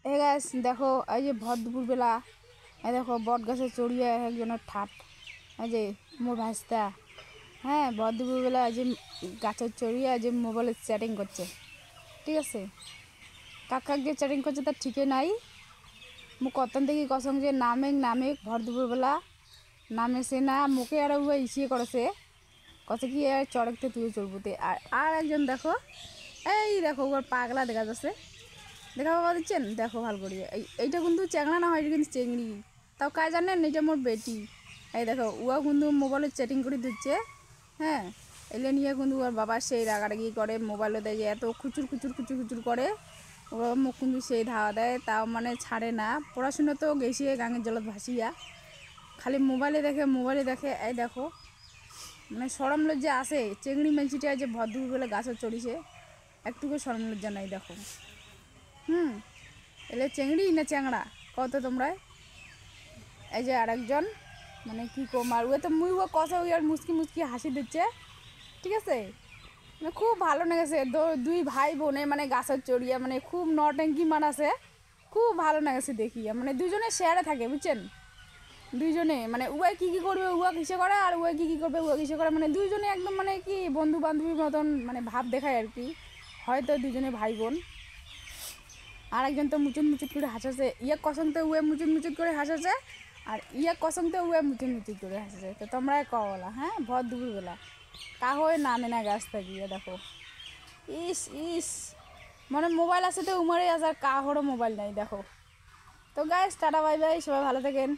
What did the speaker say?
Hey guys দেখো এই যে ভর দুপুরবেলা এই দেখো বট গাছে চড়িয়ে একজনের ঠাট এই যে মোর ভাস্তা হ্যাঁ ভর দুপুরবেলা এই যে গাছে চড়িয়ে যে মোবাইলে চ্যাটিং করছে। ঠিক আছে, কাক যে চ্যাটিং করছে তার ঠিকই নাই। মু কতন থেকে কসম যে নামে ভর দুপুরবেলা নামে সে না মুখে আর ইসিয়ে করেছে কত কি আর চড়কতে তুই চড়বুতে। আর আর একজন দেখো এই দেখো ওর পাগলা দেখা যাচ্ছে, দেখা বাবা দিচ্ছেন দেখো ভালো করিয়ে এইটা কিন্তু চ্যাংড়া না হয়, এটা কিন্তু চেংড়ি। তাও কাজ জানেন এটা মোর বেটি। এই দেখো উয়া কিন্তু মোবাইলে চ্যাটিং করে দিচ্ছে। হ্যাঁ, এলে নিয়ে কিন্তু ওর বাবা সেই রাগারাগি করে, মোবাইলে দেয় যে এত খুচুর খুচুর খুচুর খুচুর করে। ওর মুখ কিন্তু সেই ধাওয়া দেয়, তাও মানে ছাড়ে না। পড়াশুনো তো গেছিয়ে গাঙের জলত ভাসিয়া, খালি মোবাইলে দেখে। এই দেখো মানে সরম লজ্জা আসে চেংড়ি মেঞ্চিটা যে ভদ্র বলে গাছে চড়িছে, একটুকু সরম লজ্জা নাই দেখো। এলে চেংড়ি না চ্যাংড়া কত তোমরা। এই যে আরেকজন মানে কী কম আর ওয়ে তো মুই ও কথা ওই আর মুসকি মুসকি হাসি দিচ্ছে। ঠিক আছে, মানে খুব ভালো লেগেছে দুই ভাই বোনে মানে গাছের চড়িয়া মানে খুব নট্যাঙ্কি মানাছে, খুব ভালো লেগেছে দেখিয়া। মানে দুজনে শেয়ারে থাকে বুঝছেন, দুইজনে মানে উয়া কী কী করবে উয়া কিসে করে আর উয়া কী করবে উয়া কিসে করে, মানে দুইজনে একদম মানে কি বন্ধু বান্ধবীর মতন মানে ভাব দেখায় আর কি। হয়তো দুজনে ভাই বোন। আর একজন তো মুচুত মুচুত করে হাসাছে, ইয়া কসম তো উয়ে মুচুত মুচুত করে হাসাছে, আর ইয়া কসম তো উয়ে মুচুত মুচুত করে হাসাছে। তো তোমরাই কওলা হ্যাঁ ভর দুপুরবেলা কাহই নামে না গাছ থাকিয়ে দেখো। ইস ইস মানে মোবাইল আছে তো উমারে আছে আর কাহরও মোবাইল নাই দেখো। তো গাইস টাটা বাই বাই, সবাই ভালো থাকেন।